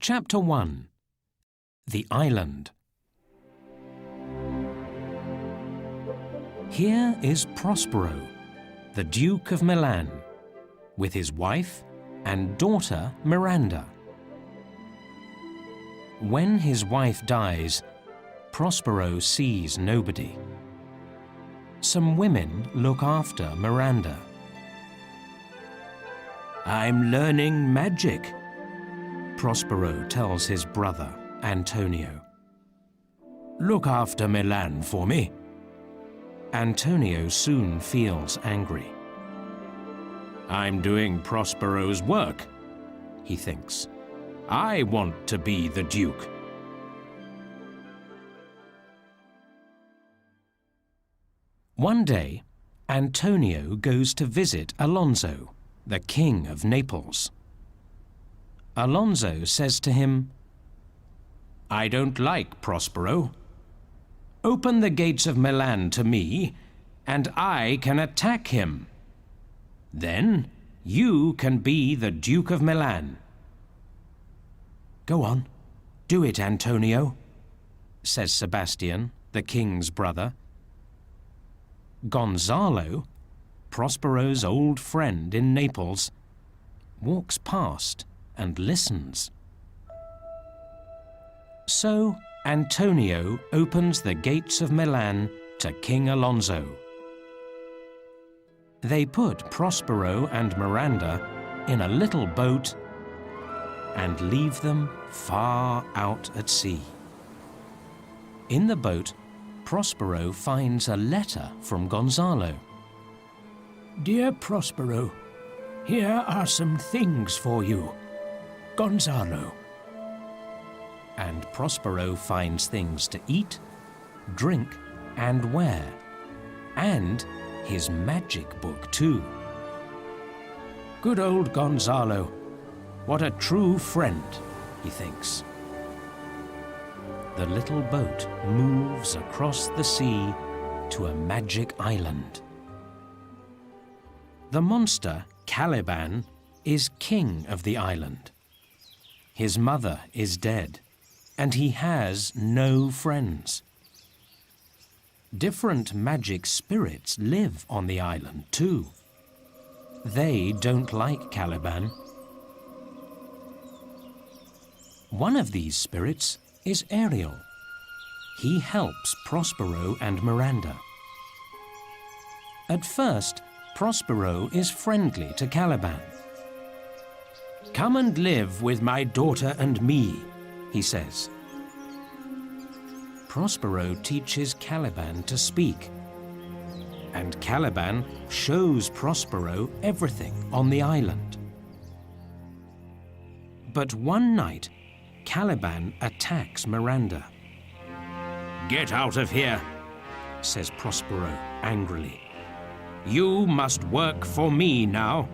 Chapter 1. The Island. Here is Prospero, the Duke of Milan, with his wife and daughter Miranda. When his wife dies, Prospero sees nobody. Some women look after Miranda. "I'm learning magic," Prospero tells his brother, Antonio. "Look after Milan for me." Antonio soon feels angry. "I'm doing Prospero's work," he thinks. "I want to be the Duke." One day, Antonio goes to visit Alonso, the King of Naples. Alonso says to him, "I don't like Prospero. Open the gates of Milan to me, and I can attack him. Then you can be the Duke of Milan." "Go on, do it, Antonio," says Sebastian, the king's brother. Gonzalo, Prospero's old friend in Naples, walks past and listens. So Antonio opens the gates of Milan to King Alonso. They put Prospero and Miranda in a little boat and leave them far out at sea. In the boat, Prospero finds a letter from Gonzalo. "Dear Prospero, here are some things for you. Gonzalo." And Prospero finds things to eat, drink, and wear, and his magic book too. "Good old Gonzalo, what a true friend," he thinks. The little boat moves across the sea to a magic island. The monster, Caliban, is king of the island. His mother is dead, and he has no friends. Different magic spirits live on the island too. They don't like Caliban. One of these spirits is Ariel. He helps Prospero and Miranda. At first, Prospero is friendly to Caliban. "Come and live with my daughter and me," he says. Prospero teaches Caliban to speak, and Caliban shows Prospero everything on the island. But one night, Caliban attacks Miranda. "Get out of here," says Prospero angrily. "You must work for me now."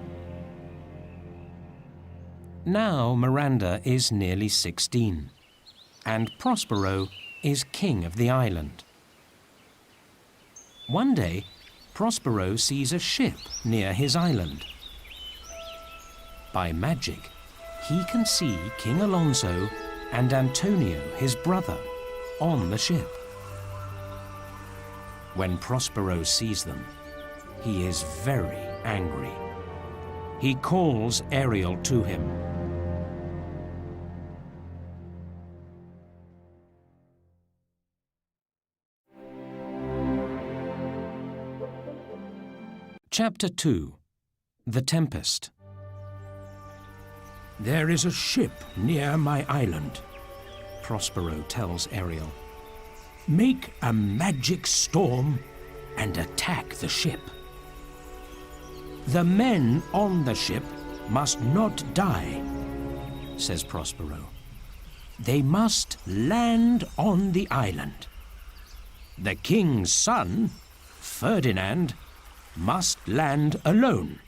Now Miranda is nearly 16, and Prospero is king of the island. One day, Prospero sees a ship near his island. By magic, he can see King Alonso and Antonio, his brother, on the ship. When Prospero sees them, he is very angry. He calls Ariel to him. Chapter 2. The Tempest. "There is a ship near my island," Prospero tells Ariel. "Make a magic storm and attack the ship. The men on the ship must not die," says Prospero. "They must land on the island. The king's son, Ferdinand, must land alone."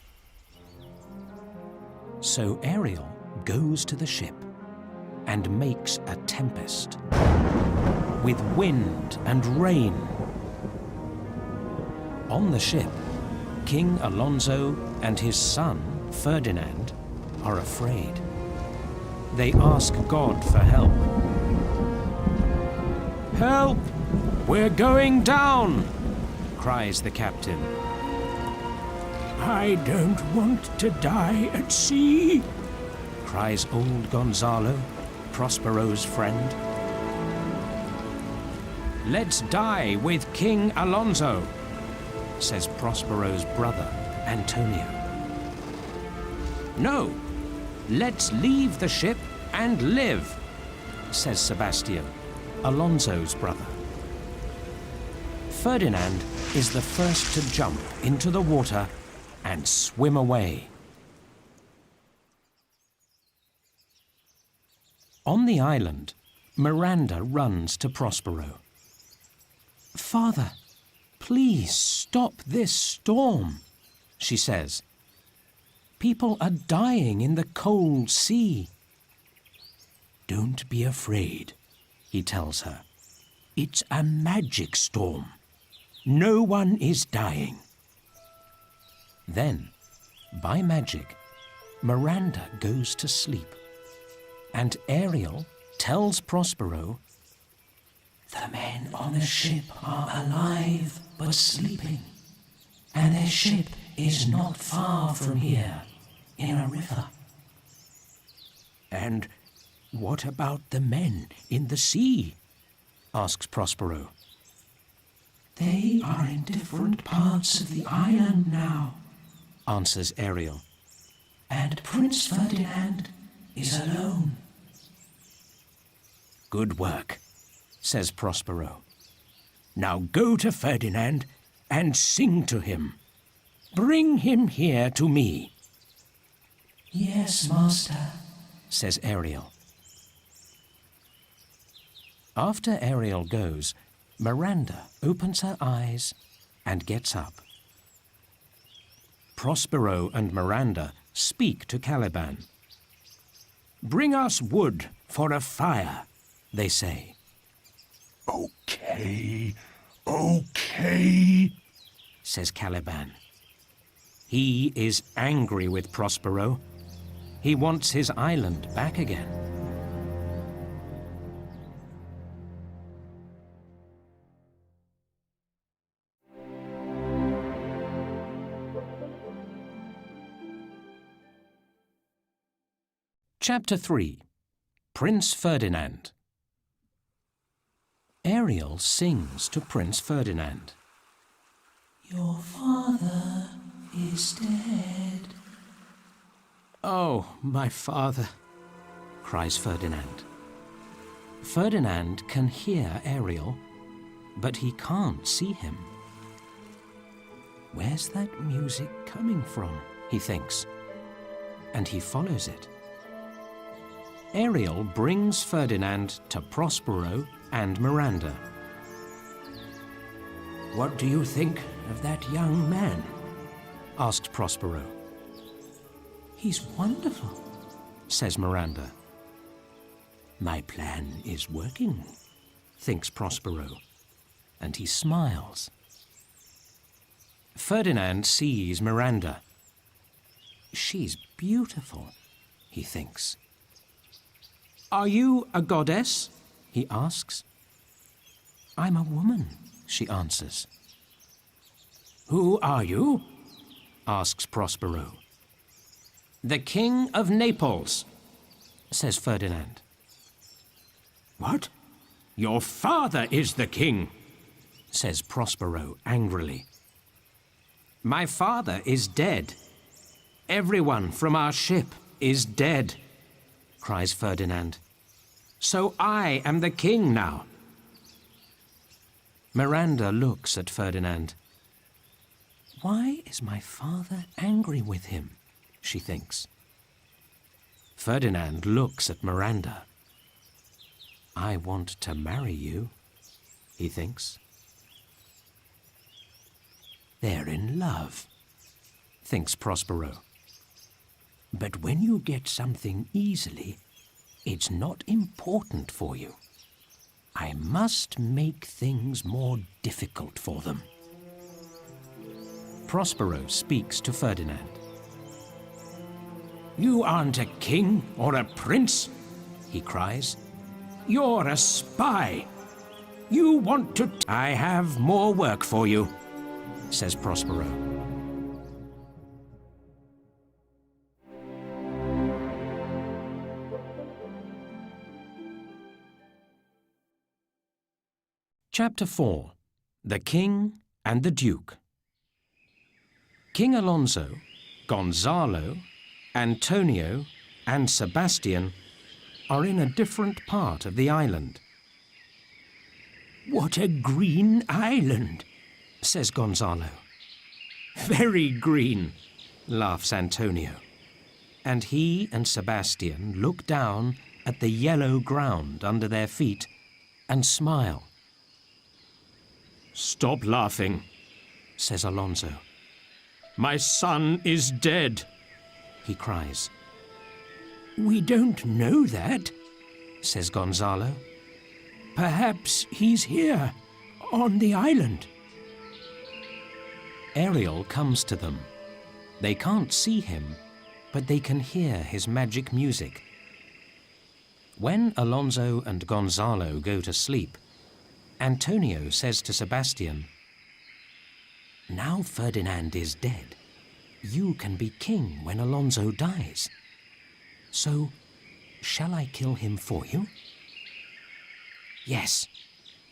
So Ariel goes to the ship and makes a tempest with wind and rain. On the ship, King Alonso and his son, Ferdinand, are afraid. They ask God for help. "Help! We're going down!" cries the captain. "I don't want to die at sea," cries old Gonzalo, Prospero's friend. "Let's die with King Alonso," says Prospero's brother, Antonio. "No, let's leave the ship and live," says Sebastian, Alonso's brother. Ferdinand is the first to jump into the water and swim away. On the island, Miranda runs to Prospero. "Father, please stop this storm," she says. "People are dying in the cold sea." "Don't be afraid," he tells her. "It's a magic storm. No one is dying." Then, by magic, Miranda goes to sleep, and Ariel tells Prospero, "The men on the ship are alive but sleeping, and their ship is not far from here, in a river." "And what about the men in the sea?" asks Prospero. "They are in different parts of the island now," answers Ariel. "And Prince Ferdinand is alone." "Good work," says Prospero. "Now go to Ferdinand and sing to him. Bring him here to me." "Yes, master," says Ariel. After Ariel goes, Miranda opens her eyes and gets up. Prospero and Miranda speak to Caliban. "Bring us wood for a fire," they say. Okay, says Caliban. He is angry with Prospero. He wants his island back again. Chapter 3. Prince Ferdinand. Ariel sings to Prince Ferdinand. "Your father is dead." "Oh, my father," cries Ferdinand. Ferdinand can hear Ariel, but he can't see him. Where's that music coming from, he thinks, and he follows it. Ariel brings Ferdinand to Prospero and Miranda. "What do you think of that young man?" asked Prospero. "He's wonderful," says Miranda. "My plan is working," thinks Prospero, and he smiles. Ferdinand sees Miranda. She's beautiful, he thinks. "Are you a goddess?" he asks. "I'm a woman," she answers. "Who are you?" asks Prospero. "The King of Naples," says Ferdinand. "What? Your father is the king," says Prospero angrily. "My father is dead. Everyone from our ship is dead," cries Ferdinand. "So I am the king now." Miranda looks at Ferdinand. Why is my father angry with him? She thinks. Ferdinand looks at Miranda. I want to marry you, he thinks. They're in love, thinks Prospero. But when you get something easily, it's not important for you. I must make things more difficult for them. Prospero speaks to Ferdinand. You aren't a king or a prince. he cries. "You're a spy! You want to—" "I have more work for you," says Prospero. Chapter 4. The King and the Duke. King Alonso, Gonzalo, Antonio, and Sebastian are in a different part of the island. "What a green island," says Gonzalo. "Very green," laughs Antonio. And he and Sebastian look down at the yellow ground under their feet and smile. "Stop laughing," says Alonso. "My son is dead," he cries. "We don't know that," says Gonzalo. "Perhaps he's here, on the island." Ariel comes to them. They can't see him, but they can hear his magic music. When Alonso and Gonzalo go to sleep, Antonio says to Sebastian, "Now Ferdinand is dead, you can be king when Alonso dies. So, shall I kill him for you?" "Yes,"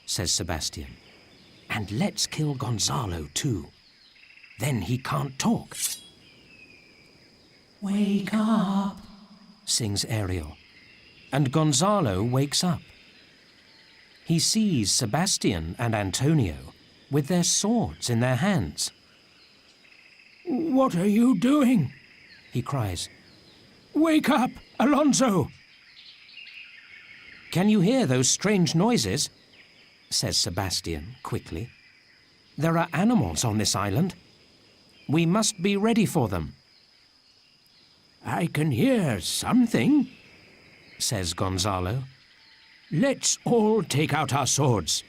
says Sebastian. "And let's kill Gonzalo too. Then he can't talk." "Wake up," sings Ariel, and Gonzalo wakes up. He sees Sebastian and Antonio with their swords in their hands. "What are you doing?" he cries. "Wake up, Alonso!" "Can you hear those strange noises?" says Sebastian quickly. "There are animals on this island. We must be ready for them." "I can hear something," says Gonzalo. "Let's all take out our swords."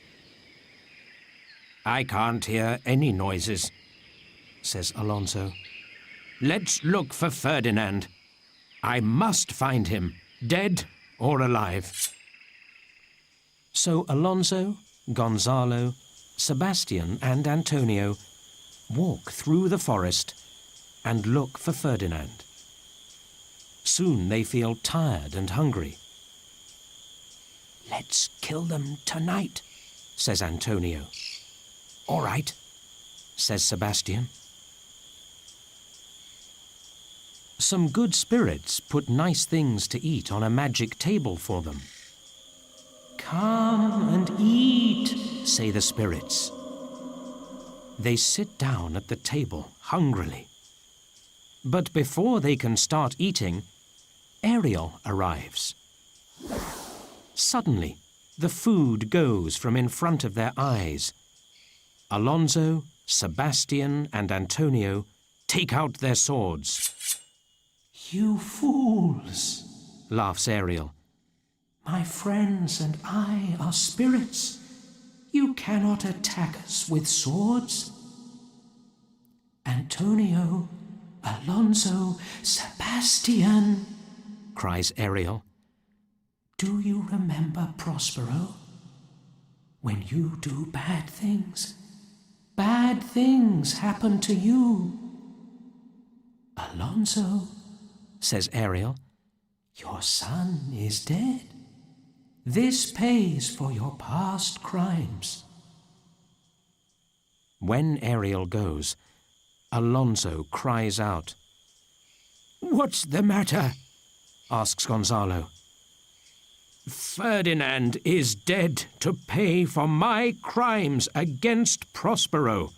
"I can't hear any noises," says Alonso. "Let's look for Ferdinand. I must find him, dead or alive." So Alonso, Gonzalo, Sebastian and Antonio walk through the forest and look for Ferdinand. Soon they feel tired and hungry. "Let's kill them tonight," says Antonio. "All right," says Sebastian. Some good spirits put nice things to eat on a magic table for them. "Come and eat," say the spirits. They sit down at the table hungrily. But before they can start eating, Ariel arrives. Suddenly, the food goes from in front of their eyes. Alonso, Sebastian, and Antonio take out their swords. "You fools," laughs Ariel. "My friends and I are spirits. You cannot attack us with swords." "Antonio, Alonso, Sebastian," cries Ariel. "Do you remember Prospero? When you do bad things happen to you." "Alonso," says Ariel, "your son is dead. This pays for your past crimes." When Ariel goes, Alonso cries out. "What's the matter?" asks Gonzalo. "Ferdinand is dead to pay for my crimes against Prospero,"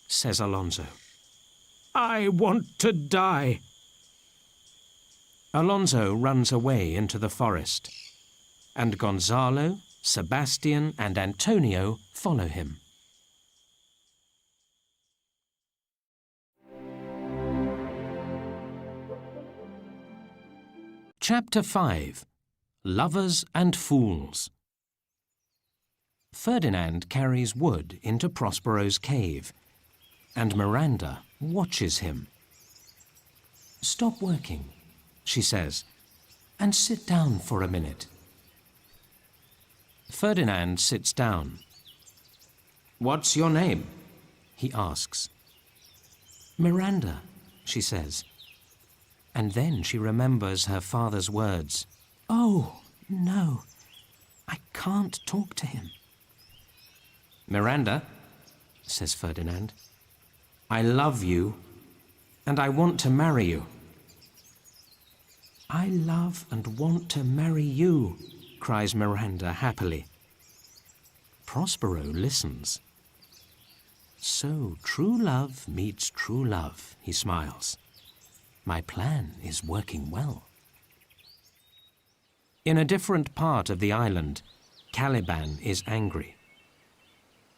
says Alonso. "I want to die." Alonso runs away into the forest, and Gonzalo, Sebastian, and Antonio follow him. Chapter 5. Lovers and Fools. Ferdinand carries wood into Prospero's cave, and Miranda watches him. "Stop working," she says, "and sit down for a minute." Ferdinand sits down. "What's your name?" he asks. "Miranda," she says. And then she remembers her father's words. "Oh, no, I can't talk to him." "Miranda," says Ferdinand, "I love you, and I want to marry you." "I love and want to marry you," cries Miranda happily. Prospero listens. "So true love meets true love," he smiles. "My plan is working well." In a different part of the island, Caliban is angry.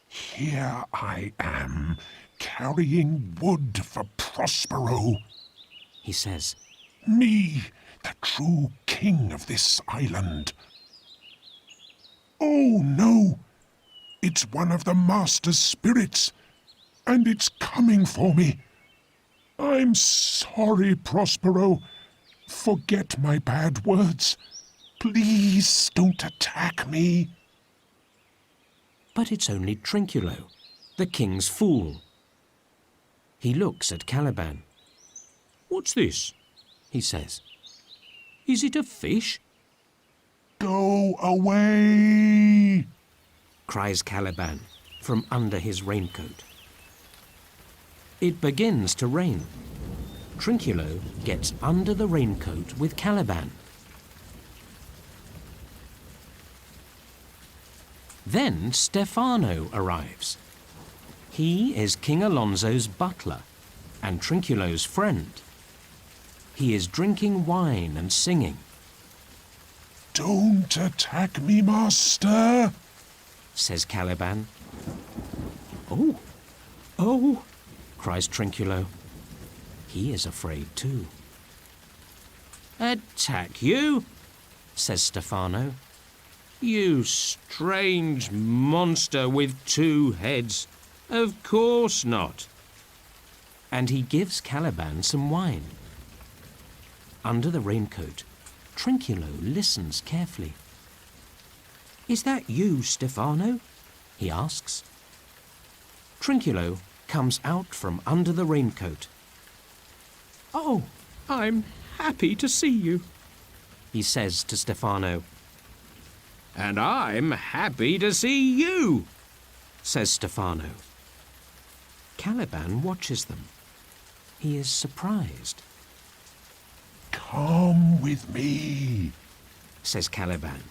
"Here I am, carrying wood for Prospero. He says, Me, the true king of this island. Oh no! It's one of the master's spirits, and it's coming for me. I'm sorry, Prospero. Forget my bad words. Please don't attack me." But it's only Trinculo, the king's fool. He looks at Caliban. "What's this?" he says. "Is it a fish?" "Go away!" cries Caliban from under his raincoat. It begins to rain. Trinculo gets under the raincoat with Caliban. Then Stefano arrives. He is King Alonso's butler and Trinculo's friend. He is drinking wine and singing. "Don't attack me, master!" says Caliban. "Oh, oh!" cries Trinculo. He is afraid too. "Attack you?" says Stefano. "You strange monster with two heads. Of course not." And he gives Caliban some wine. Under the raincoat, Trinculo listens carefully. "Is that you, Stefano?" he asks. Trinculo comes out from under the raincoat. "Oh, I'm happy to see you." He says to Stefano. "And I'm happy to see you," says Stefano. Caliban watches them. He is surprised. "Come with me," says Caliban.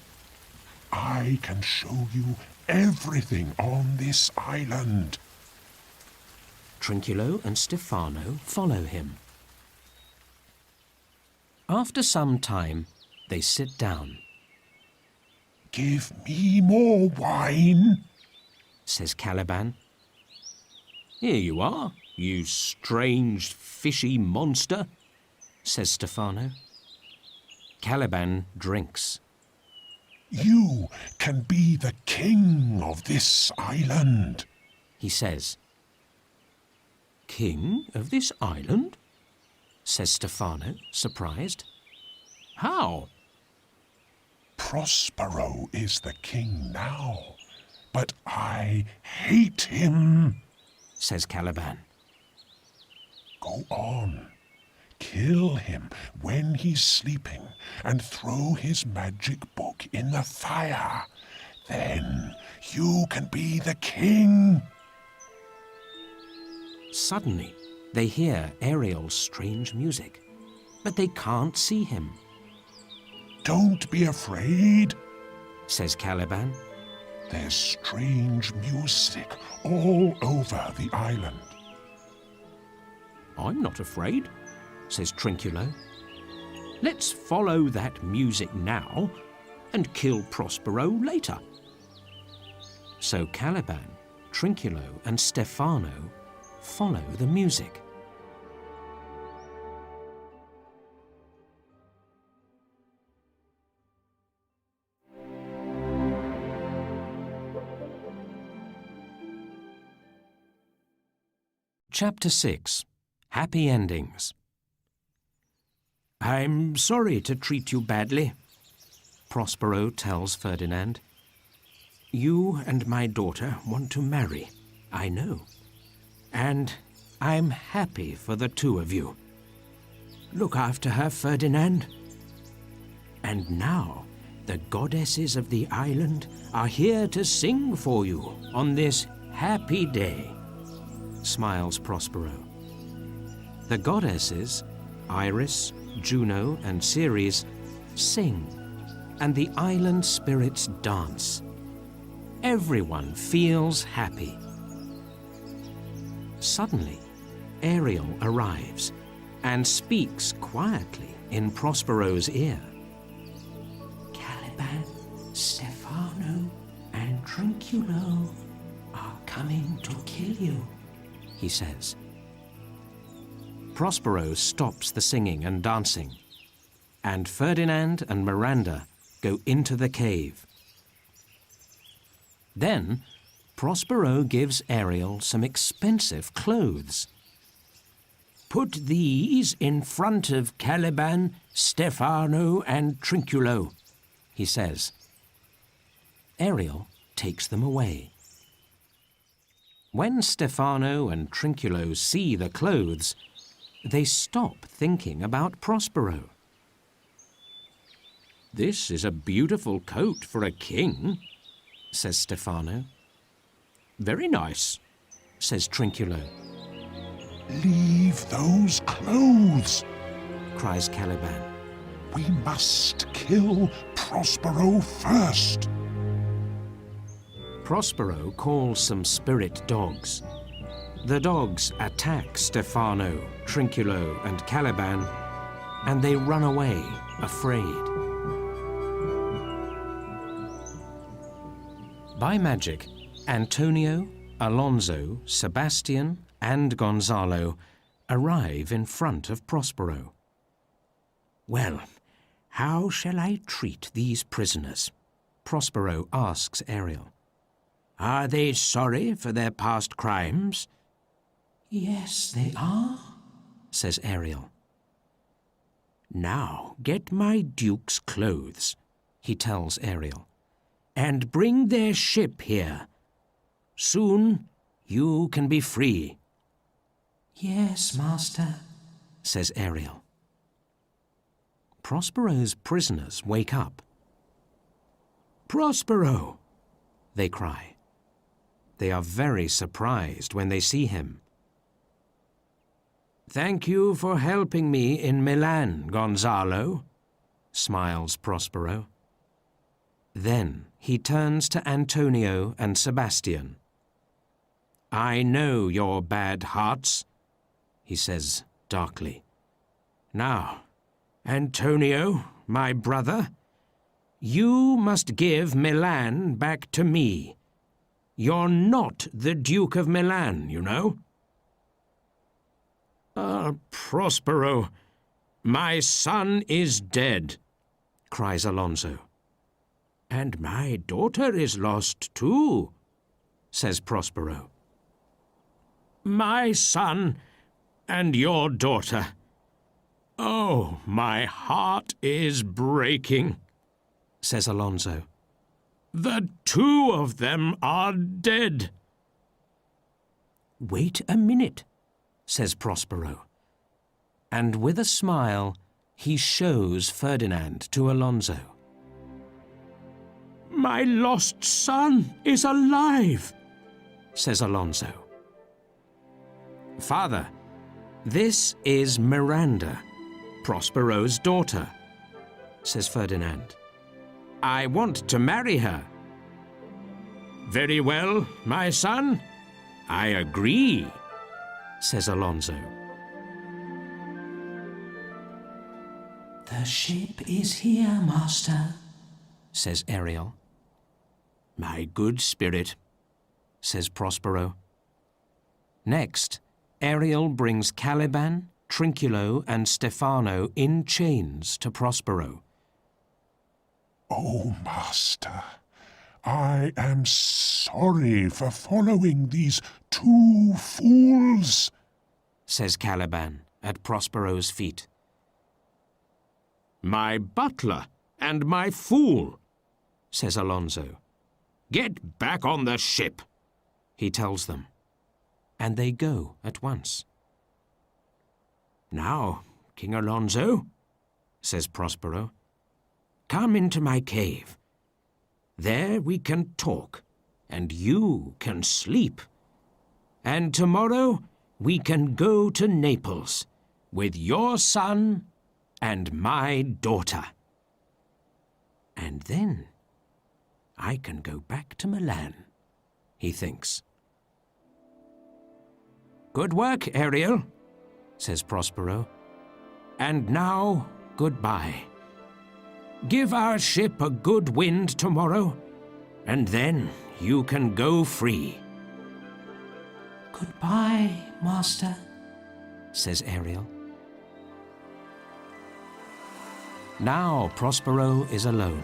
"I can show you everything on this island." Trinculo and Stefano follow him. After some time, they sit down. "Give me more wine," says Caliban. "Here you are, you strange fishy monster," says Stefano. Caliban drinks. "You can be the king of this island," he says. "King of this island?" says Stefano, surprised. "How?" "Prospero is the king now, but I hate him," says Caliban. "Go on. Kill him when he's sleeping and throw his magic book in the fire. Then you can be the king." Suddenly, they hear Ariel's strange music, but they can't see him, "Don't be afraid. says Caliban. There's strange music all over the island." "I'm not afraid," says Trinculo. "Let's follow that music now and kill Prospero later." So Caliban, Trinculo and Stefano follow the music. Chapter 6. Happy Endings. "I'm sorry to treat you badly," Prospero tells Ferdinand. You and my daughter want to marry, I know. And I'm happy for the two of you. Look after her, Ferdinand. And now, the goddesses of the island are here to sing for you on this happy day, smiles Prospero. The goddesses, Iris, Juno, and Ceres, sing, and the island spirits dance. Everyone feels happy. Suddenly, Ariel arrives and speaks quietly in Prospero's ear. Caliban, Stefano, and Trinculo are coming to kill you, he says. Prospero stops the singing and dancing, and Ferdinand and Miranda go into the cave. Then, Prospero gives Ariel some expensive clothes. Put these in front of Caliban, Stefano, and Trinculo, he says. Ariel takes them away. When Stefano and Trinculo see the clothes, they stop thinking about Prospero. "This is a beautiful coat for a king," says Stefano. "Very nice," says Trinculo. Leave those clothes, Cries Caliban. We must kill Prospero first. Prospero calls some spirit dogs. The dogs attack Stefano, Trinculo, and Caliban, and they run away, afraid. By magic, Antonio, Alonso, Sebastian, and Gonzalo arrive in front of Prospero. "Well, how shall I treat these prisoners?" Prospero asks Ariel. "Are they sorry for their past crimes?" Yes, they are, says Ariel. "Now get my duke's clothes," he tells Ariel, "and bring their ship here. Soon you can be free." Yes, master, says Ariel. Prospero's prisoners wake up. "Prospero!" they cry. They are very surprised when they see him. "Thank you for helping me in Milan, Gonzalo," smiles Prospero. Then he turns to Antonio and Sebastian. "I know your bad hearts," he says darkly. "Now, Antonio, my brother, you must give Milan back to me. You're not the Duke of Milan, you know." "Prospero, my son is dead," cries Alonso. "And my daughter is lost too," says Prospero. "My son and your daughter. Oh, my heart is breaking," says Alonso. "The two of them are dead." "Wait a minute," says Prospero. And with a smile, he shows Ferdinand to Alonso. "My lost son is alive," says Alonso. "Father, this is Miranda, Prospero's daughter," says Ferdinand. "I want to marry her." "Very well, my son. I agree," says Alonso. the ship is here, master, says Ariel. "My good spirit," says Prospero. Next, Ariel brings Caliban, Trinculo, and Stefano in chains to Prospero. Oh, master, I am sorry for following these two fools, says Caliban at Prospero's feet. "My butler and my fool," says Alonso. Get back on the ship, he tells them, and they go at once. Now, King Alonso, says Prospero, come into my cave. There we can talk, and you can sleep. And tomorrow we can go to Naples with your son and my daughter. And then I can go back to Milan, he thinks. Good work, Ariel, says Prospero. And now, goodbye. Give our ship a good wind tomorrow, and then you can go free. Goodbye, Master, says Ariel. Now Prospero is alone.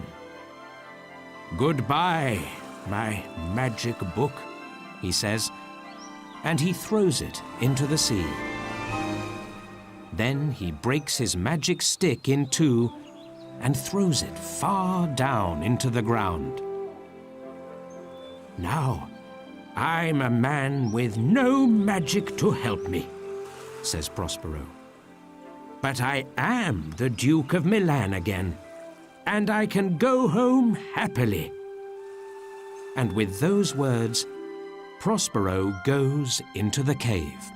Goodbye, my magic book, he says, and he throws it into the sea. Then he breaks his magic stick in two and throws it far down into the ground. Now, I'm a man with no magic to help me, says Prospero. But I am the Duke of Milan again, and I can go home happily. And with those words, Prospero goes into the cave.